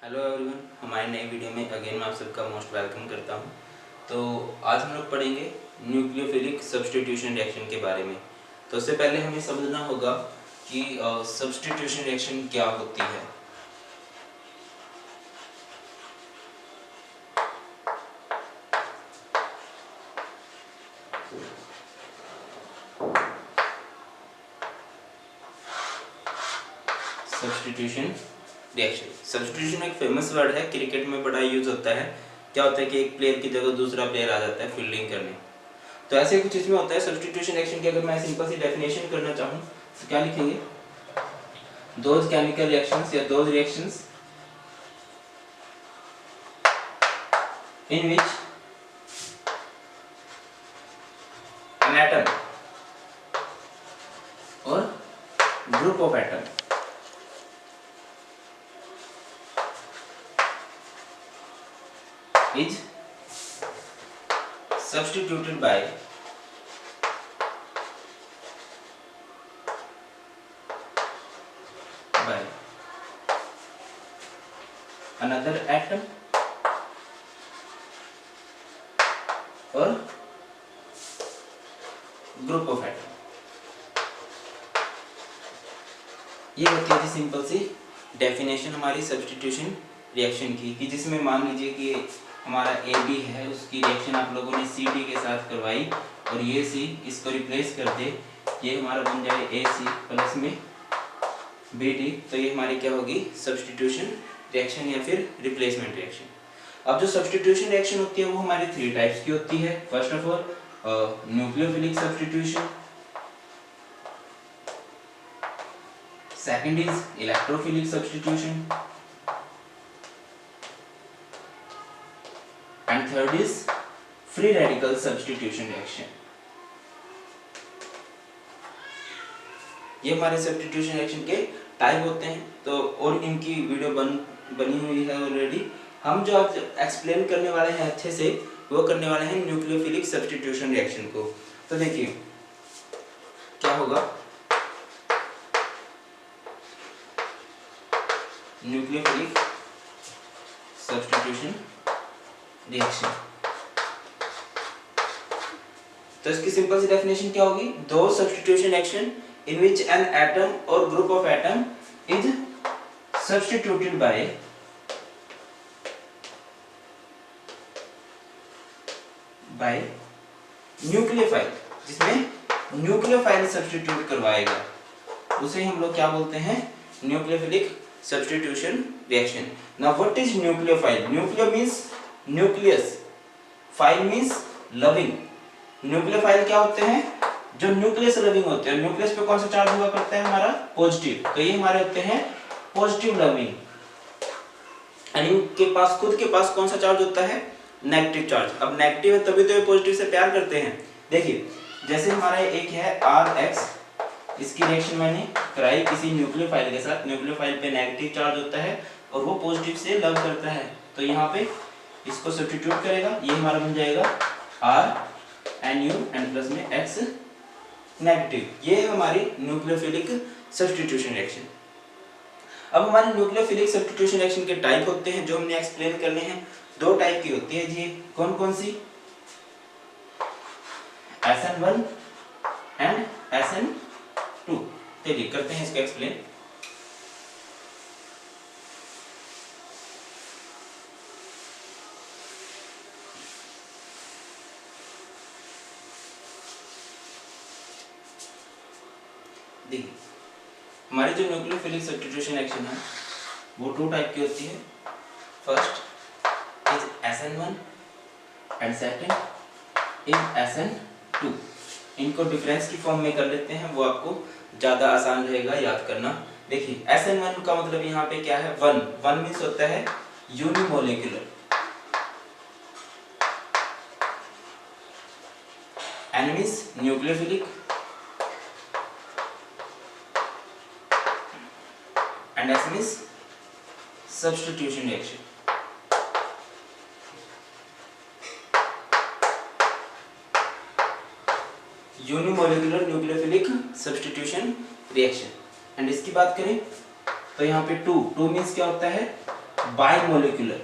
Hello everyone, हमारे नए video में अगेन मैं आप सबका मोस्ट वेलकम करता हूं। तो आज हम लोग पढ़ेंगे न्यूक्लियोफिलिक सब्स्टिट्यूशन रिएक्शन के बारे में। तो उससे पहले हमें समझना होगा कि सब्स्टिट्यूशन रिएक्शन क्या होती है। सब्स्टिट्यूशन रिएक्शन, सब्स्टिट्यूशन एक फेमस वर्ड है, क्रिकेट में बड़ा यूज होता है। क्या होता है कि एक प्लेयर की जगह दूसरा प्लेयर आ जाता है फील्डिंग करने। तो ऐसे कुछ इसमें होता है सब्स्टिट्यूशन रिएक्शन की। अगर मैं सिंपल सी डेफिनेशन करना चाहूँ तो क्या लिखेंगे? दोज केमिकल रिएक्शंस या those reactions in which an atom or group of atom is substituted by another atom और ग्रुप ऑफ एटम। ये होती है जी सिंपल सी डेफिनेशन हमारी सब्स्टिट्यूशन रिएक्शन की, कि जिसमें मान लीजिए कि हमारा ए बी है, उसकी रिएक्शन आप लोगों ने सी डी के साथ करवाई और ये सी इसको रिप्लेस कर दे, ये हमारा बन जाए ए सी प्लस में बी डी। तो ये हमारी क्या होगी? सब्स्टिट्यूशन रिएक्शन या फिर रिप्लेसमेंट रिएक्शन। अब जो सब्स्टिट्यूशन रिएक्शन होती है वो हमारी 3 टाइप्स की होती है। First of all nucleophilic substitution, second is electrophilic substitution and third is free radical substitution reaction. ये हमारे सब्स्टिट्यूशन रिएक्शन के टाइप होते हैं। तो और इनकी वीडियो बनी हुई है ऑलरेडी। हम जो आज एक्सप्लेन करने वाले हैं अच्छे से, वो करने वाले हैं न्यूक्लियोफिलिक सब्स्टिट्यूशन रिएक्शन को। तो देखिए क्या होगा, न्यूक्लियोफिलिक सब्स्टिट्यूशन रिएक्शन। तो इसकी सिंपल सी डेफिनेशन क्या होगी? दो substitution reaction in which an atom और group of atom is substituted by nucleophile, जिसमें न्यूक्लियोफाइल सब्स्टिट्यूट करवाएगा, उसे हम लोग क्या बोलते हैं? Nucleophilic substitution reaction. Now what is nucleophile? Nucleo means nucleus, phile means loving. Nucleophile क्या होते हैं? जो न्यूक्लियस लविंग होते हैं। न्यूक्लियस पे कौन सा चार्ज हुआ करता है? हमारा पॉजिटिव। तो ये हमारे होते हैं पॉजिटिव लविंग। एंड इनके पास खुद के पास कौन सा चार्ज होता है? Negative charge. अब नेगेटिव है तभी तो ये पॉजिटिव से प्यार करते हैं। देखिए जैसे हमारा एक है RX, इसकी रिएक्शन मैंने कराई किसी न्यूक्लियोफाइल के साथ। न्यूक्लियोफाइल पे नेगेटिव चार्ज होता है और वो पॉजिटिव से लव करता है, तो यहाँ पे इसको सब्स्टिट्यूट करेगा, ये हमारा बन जाएगा RNU एंड प्लस में X नेगेटिव। ये है हमारी न्यूक्लियोफिलिक सब्स्टिट्यूशन रिएक्शन। अब हमारे न्यूक्लियोफिलिक सब्स्टिट्यूशन रिएक्शन के टाइप होते हैं जो हमने एक्सप्लेन करने हैं। 2 टाइप की होती है जी। कौन कौन सी? SN1 and SN2। चलिए करते हैं इसको एक्सप्लेन। देखिए हमारी जो न्यूक्लियोफिलिक सब्स्टिट्यूशन रिएक्शन है वो 2 टाइप की होती है। First is SN1 and second is SN2। इनको डिफरेंस की फॉर्म में कर लेते हैं, वो आपको ज़्यादा आसान रहेगा याद करना। देखिए SN1 का मतलब यहाँ पे क्या है? 1 मीन्स होता है unimolecular, N means nucleophilic and S means substitution reaction. Unimolecular nucleophilic substitution reaction. And इसकी बात करें तो यहाँ पे 2 मीन्स क्या होता है? बाइमोलिकुलर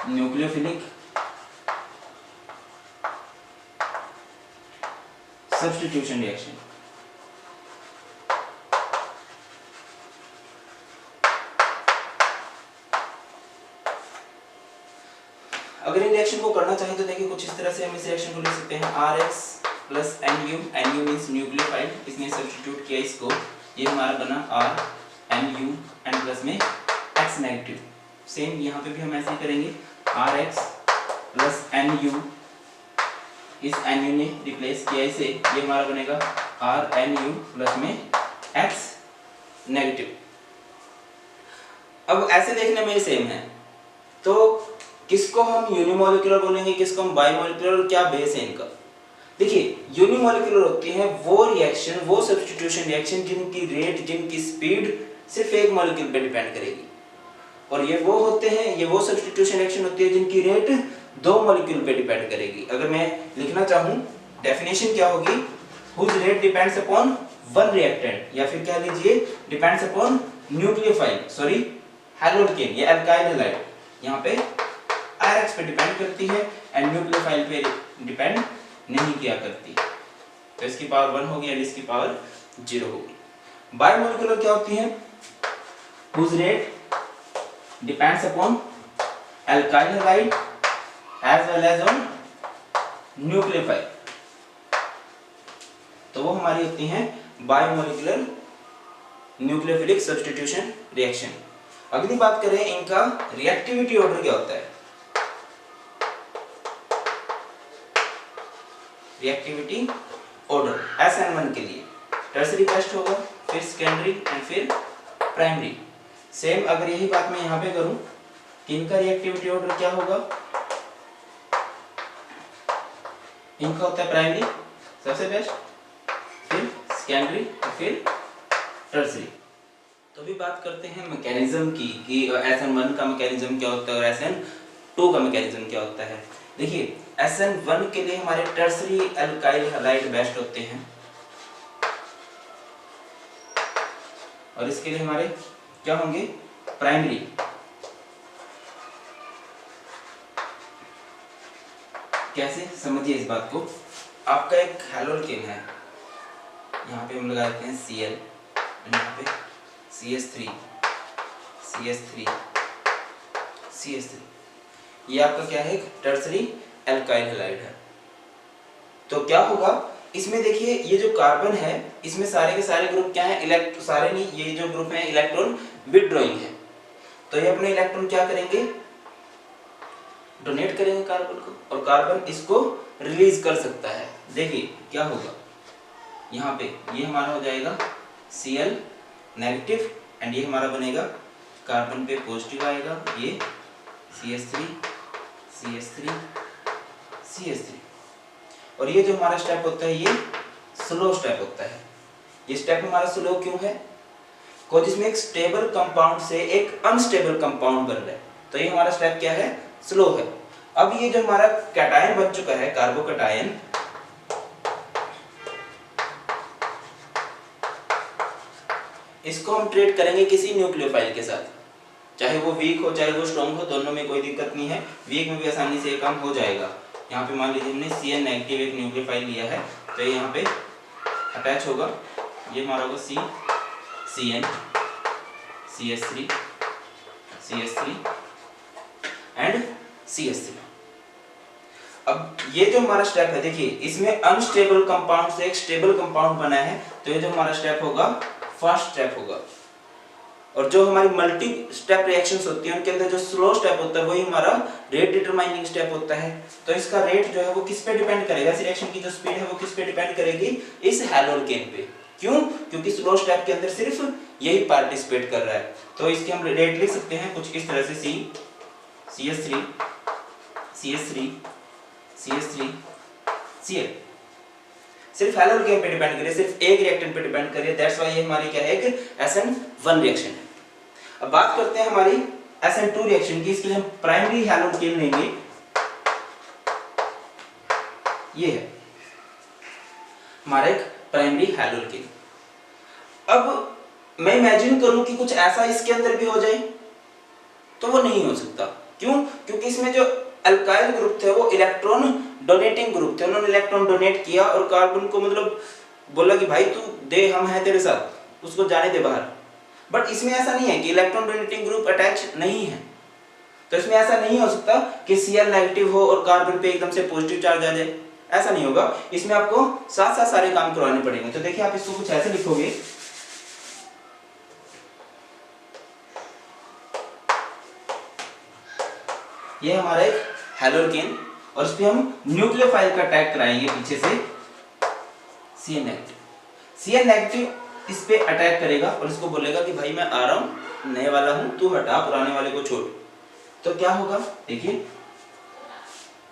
न्यूक्लियोफिलिक सब्स्टिट्यूशन रिएक्शन। अगर इन रिएक्शन को करना चाहें तो देखिए कुछ इस तरह से हम इस रिएक्शन को लिख सकते हैं RX plus NU, NU means nucleophile, इसने सब्स्टिट्यूट किया इसको, ये हमारा बना R NU एंड प्लस में X नेगेटिव। सेम यहाँ पे भी हम ऐसे ही करेंगे, RX प्लस NU, इस NU ने रिप्लेस किया इसे, ये हमारा बनेगा RNU प्लस में X नेगेटिव। अब ऐसे देखने में सेम है, तो किसको हम यूनिमोलिकुलर बोलेंगे, किसको हम बाइमोलिकुलर, और क्या बेस है इनका। देखिए यूनिमोलिकुलर होती है वो रिएक्शन, वो सब्स्टिट्यूशन रिएक्शन जिनकी रेट, जिनकी स्पीड सिर्फ एक मॉलिक्यूल पे डिपेंड करेगी, और ये वो होते हैं, ये वो सब्स्टिट्यूशन रिएक्शन होती है जिनकी रेट दो मॉलिक्यूल पे डिपेंड करेगी। अगर मैं लिखना चाहूँ डेफिनेशन क्या होगी, whose rate depends upon one reactant, या फिर कह लीजिए depends upon nucleophile, sorry haloalkane या अल्काइल हैलाइड, यहाँ पे RX पे डिपेंड करती है एंड न्यूक्लियोफाइल पे डिपेंड नहीं किया करती, तो इसकी पावर 1 होगी एंड इसकी पावर 0 होगी। बाइमोलिकुलर क्या होती है, whose rate depends upon alkyl halide as well as on nucleophile, तो वो हमारी होती हैं बाइमोलिकुलर न्यूक्लियोफिलिक सब्स्टिट्यूशन रिएक्शन। अगली बात करें इनका रिएक्टिविटी ऑर्डर क्या होता है। रिएक्टिविटी ऑर्डर SN1 के लिए टर्सरी बेस्ट होगा, फिर सेकेंडरी एंड फिर प्राइमरी। सेम अगर यही बात मैं यहाँ पे करूँ कि इनका रिएक्टिविटी ऑर्डर क्या होगा, इनका होता है प्राइमरी सबसे बेस्ट, फिर सेकेंडरी और फिर टर्सरी। तो अभी बात करते हैं मैकेनिज्म की कि SN1 का मैकेनिज्म क्या होता है और SN2 का मैकेनिज्म क्या होता है। देखिए SN1 के लिए हमारे टर्सरी अल्काइल हैलाइड बेस्ट होते हैं, और इसके लिए हमारे क्या होंगे प्राइमरी। कैसे समझिए इस बात को, आपका एक हैलोकेन है, यहाँ पे हम लगा देते हैं Cl, यहाँ पे CH3 CH3 CH3, ये आपका क्या है, एक टर्सरी अल्काइल हैलाइड है। तो क्या होगा इसमें, देखिए ये जो कार्बन है इसमें सारे के सारे ग्रुप क्या है, सारे नहीं, ये जो ग्रुप है इलेक्ट्रॉन विथड्रॉइंग है, तो ये अपने इलेक्ट्रॉन क्या करेंगे, डोनेट करेंगे कार्बन को, और कार्बन इसको रिलीज कर सकता है। देखिए क्या होगा, यहाँ पे ये हमारा हो जाएगा Cl नेगेटिव एंड ये हमारा बनेगा कार्बन पे पॉजिटिव आएगा, ये CH3 CH3 CH3, और ये जो हमारा स्टेप होता है ये स्लो स्टेप होता है। ये स्टेप हमारा स्लो क्यों है, को जिसमें एक स्टेबल कंपाउंड से एक अनस्टेबल कंपाउंड बन रहा है, तो ये हमारा स्टेप क्या है, स्लो है। अब ये जो हमारा कैटायन बन चुका है, कार्बोकैटायन, इसको हम ट्रीट करेंगे किसी न्यूक्लियोफाइल के साथ, चाहे वो वीक हो चाहे वो स्ट्रॉन्ग हो, दोनों में कोई दिक्कत नहीं है, वीक में भी आसानी से काम हो जाएगा। यहाँ पे मान लीजिए हमने Cn नेगेटिव एक न्यूक्लियोफाइल लिया है, तो ये यहाँ पे अटैच होगा, ये हमारा होगा Cn CH3 CH3 and CH3। अब ये जो हमारा स्टेप है, देखिए इसमें अनस्टेबल कंपाउंड से एक स्टेबल कंपाउंड बना है, तो ये जो हमारा स्टेप होगा फर्स्ट स्टेप होगा। और जो हमारी मल्टी स्टेप रिएक्शंस होती हैं उनके अंदर जो स्लो स्टेप होता है वही हमारा रेट डिटरमाइनिंग स्टेप होता है। तो इसका रेट जो है वो किस पे डिपेंड करेगा, इस रिएक्शन की जो स्पीड है वो किस पे डिपेंड करेगी, इस हैलोकेन पे। क्यों, क्योंकि स्लो स्टेप के अंदर सिर्फ यही पार्टिसिपेट कर रहा है। तो इसके हम रेट लिख सकते हैं कुछ इस तरह से, CH3 CH3 CH3 Cl, सिर्फ हैलोकेन पे डिपेंड करिए, सिर्फ एक रिएक्टेंट पे डिपेंड करिए, दैट्स व्हाई ये हमारी क्या है, एक SN1 रिएक्शन है। अब बात करते हैं हमारी SN2 रिएक्शन की, इसके लिए हम प्राइमरी हैलोकेन लेंगे, ये है हमारा एक प्राइमरी हैलोकेन। अब मैं इमेजिन करूं कि कुछ ऐसा इसके अंदर भी हो जाए, तो वो नहीं हो सकता। क्यों? क्योंकि इसमें जो अल्काइल ग्रुप थे वो इलेक्ट्रॉन डोनेटिंग ग्रुप थे, उन्होंने इलेक्ट्रॉन डोनेट किया और कार्बन को मतलब बोला कि भाई तू दे, हम हैं तेरे साथ, उसको जाने दे बाहर। बट इसमें ऐसा नहीं है कि इलेक्ट्रॉन डोनेटिंग ग्रुप अटैच नहीं है, तो इसमें ऐसा नहीं हो सकता कि Cl नेगेटिव हो और कार्बन पे एकदम से पॉजिटिव चार्ज आ जाए, ऐसा नहीं होगा। इसमें आपको साथ साथ सारे काम करवाने पड़ेंगे। तो देखिए आप इसको कुछ ऐसे लिखोगे, ये हमारा एक हैलोकेन और इस पे हम न्यूक्लियोफाइल का टैग कराएंगे पीछे से Cn नेगेटिव। Cn नेगेटिव इस पे अटैक करेगा और इसको बोलेगा कि भाई मैं आ रहा हूं, नए वाला हूं, तू हटा, पुराने वाले को छोड़। तो क्या होगा देखिए,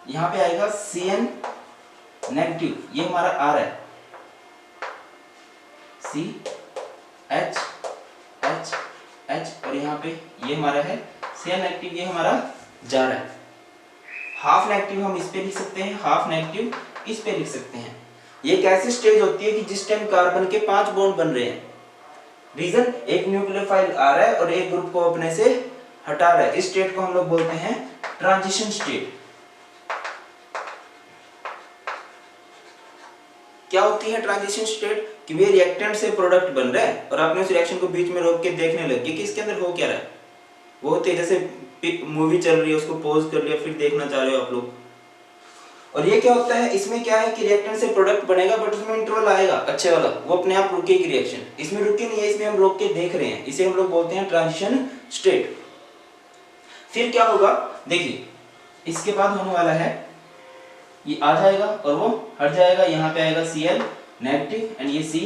यहां पे आएगा Cn नेगेटिव, ये हमारा R है, C H H H और यहाँ पे ये हमारा है Cn नेगेटिव, ये हमारा जा रहा है। हाफ नेगेटिव हम इस पे लिख सकते हैं, हाफ नेगेटिव इस पे लिख सकते हैं। ये एक ऐसी स्टेज होती है कि जिस टाइम कार्बन के 5 बॉन्ड बन रहे हैं, रीजन एक न्यूक्लियोफाइल आ रहा है और एक ग्रुप को अपने से हटा रहा है, इस स्टेट को हम लोग बोलते हैं ट्रांजिशन स्टेट। क्या होती है ट्रांजिशन स्टेट? कि वे रिएक्टेंट से प्रोडक्ट बन रहा है और आपने उस रिएक्शन को बीच में रोक के देखने लग गए कि इसके अंदर हो क्या रहा है। वो होते हैं जैसे मूवी चल रही है, उसको पॉज कर लिया, फिर देखना चाह रहे हो आप लोग। और ये क्या होता है, इसमें क्या है कि रिएक्टेंट से प्रोडक्ट बनेगा बट उसमें इंटरवल आएगा अच्छे वाला, वो अपने आप रुकेगी रिएक्शन। इसमें रुकी नहीं है, इसमें हम रोक के देख रहे हैं, इसे हम लोग बोलते हैं ट्रांजिशन स्टेट। फिर क्या होगा देखिए, इसके बाद होने वाला है, ये आ जाएगा और वो हट जाएगा, यहाँ पे आएगा Cl नेगेटिव एंड ये C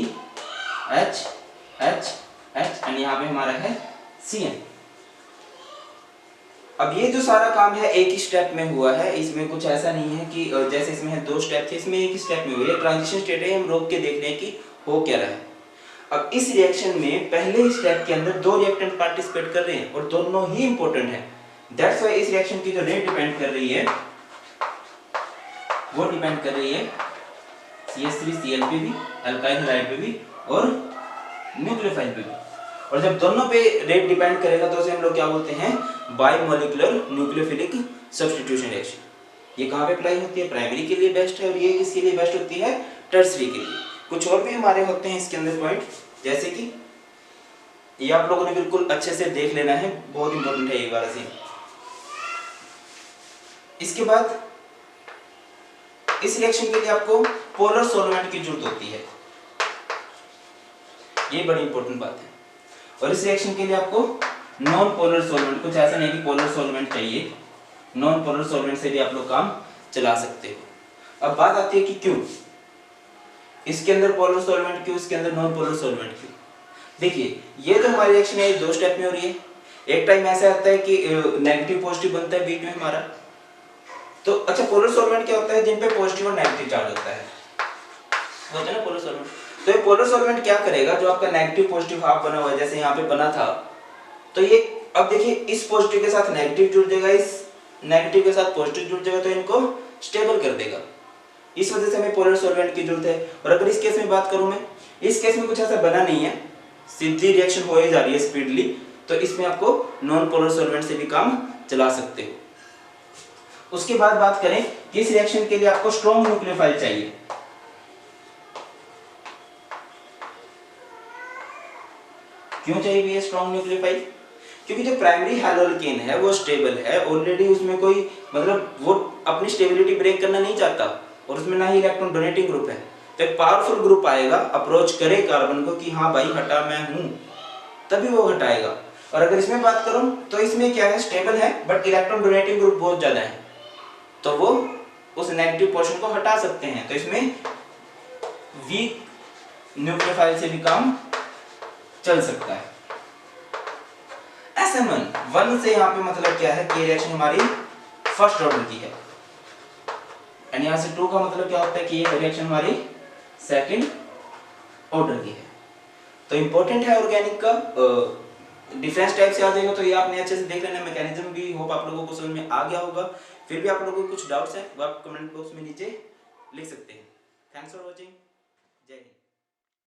H H H and यहाँ पे हमारा है Cn। अब ये जो सारा काम है एक ही स्टेप में हुआ है, इसमें कुछ ऐसा नहीं है कि जैसे इसमें है 2 स्टेप थे, इसमें एक ही स्टेप में हुआ है। ट्रांजिशन स्टेट है, हम रोक के देख रहे हैं कि हो क्या रहा है। अब इस रिएक्शन में पहले स्टेप के अंदर 2 रिएक्टेंट पार्टिसिपेट कर रहे हैं और दोनों ही इंपॉर्टेंट है। दैट्स व्हाई इस रिएक्शन की जो रेट डिपेंड कर रही है वो डिपेंड कर रही है CH3Cl पे भी, अल्काइल हैलाइड पे भी और न्यूक्लियोफाइल पे भी। और जब दोनों पे रेट डिपेंड करेगा तो उसे हम लोग क्या बोलते हैं, बाइमोलिकुलर न्यूक्लियोफिलिक सब्स्टिट्यूशन रिएक्शन। ये कहाँ पे अप्लाई होती है? प्राइमरी के लिए बेस्ट है और ये किसके लिए बेस्ट होती है? टर्सरी के लिए। कुछ और भी हमारे होते हैं इसके अंदर पॉइंट, जैसे कि ये आप लोगों ने बिल्कुल अच्छे से देख लेना है, बहुत इंपॉर्टेंट है ये वाला सीन। इसके बाद इस रिएक्शन के लिए आपको पोलर सॉल्वेंट की जरूरत होती है, ये बड़ी इंपॉर्टेंट बात है। और इस रिएक्शन के लिए आपको नॉन पोलर सॉल्वेंट, कुछ ऐसा नहीं कि पोलर सॉल्वेंट चाहिए, नॉन पोलर सॉल्वेंट से भी आप लोग काम चला सकते हो। अब बात आती है कि क्यों इसके अंदर पोलर सॉल्वेंट, क्यों इसके अंदर नॉन पोलर सॉल्वेंट क्यों? देखिए ये जो हमारी रिएक्शन है 2 स्टेप में हो रही है। एक टाइम ऐसा आता है कि नेगेटिव पॉजिटिव बनता है बीच में हमारा, तो अच्छा पोलर सॉल्वेंट क्या होता है? जिन पे पॉजिटिव और नेगेटिव चार्ज होता है, होता है ना पोलर सॉल्वेंट। तो ये पोलर सॉल्वेंट क्या करेगा, जो आपका नेगेटिव पॉजिटिव हाफ बना हुआ है, जैसे यहाँ पे बना था, तो ये अब देखिए इस पॉजिटिव के साथ नेगेटिव जुड़ जाएगा, इस नेगेटिव के साथ पॉजिटिव जुड़ जाएगा, तो इनको स्टेबल कर देगा। इस वजह से हमें पोलर सॉल्वेंट की जरूरत है। और अगर इस केस में बात करूं मैं, इस केस में कुछ ऐसा बना नहीं है, सीधी रिएक्शन हो ही जा रही है स्पीडली, तो इसमें आपको नॉन पोलर सॉल्वेंट से भी काम चला सकते हो। उसके बाद बात करें कि इस रिएक्शन के लिए आपको स्ट्रॉन्ग न्यूक्लियोफाइल चाहिए। क्यों चाहिए भैया स्ट्रॉन्ग न्यूक्लियोफाइल? क्योंकि जो प्राइमरी हैलोकेन है वो स्टेबल है ऑलरेडी, उसमें कोई मतलब वो अपनी स्टेबिलिटी ब्रेक करना नहीं चाहता और उसमें ना ही इलेक्ट्रॉन डोनेटिंग ग्रुप है। तो एक पावरफुल ग्रुप आएगा, अप्रोच करे कार्बन को कि हाँ भाई हटा, मैं हूं, तभी वो हटाएगा। और अगर इसमें बात करूं तो इसमें क्या है, स्टेबल है बट इलेक्ट्रॉन डोनेटिंग ग्रुप बहुत ज्यादा है, तो वो उस नेगेटिव पोर्शन को हटा सकते हैं। तो इसमें वीक न्यूक्लियोफाइल से भी काम चल सकता है। SN1 से यहाँ पे मतलब क्या है कि रिएक्शन हमारी फर्स्ट ऑर्डर की है, एंड यहाँ से 2 का मतलब क्या होता है कि ये रिएक्शन हमारी सेकंड ऑर्डर की है। तो इंपॉर्टेंट है ऑर्गेनिक का, डिफरेंस टाइप से आ जाएगा, तो ये आपने अच्छे से देख लेना। मैकेनिज्म भी होप आप लोगों को समझ में आ गया होगा। फिर भी आप लोगों को कुछ डाउट्स है वो आप कमेंट बॉक्स में नीचे लिख सकते हैं। थैंक्स फॉर वॉचिंग, जय हिंद।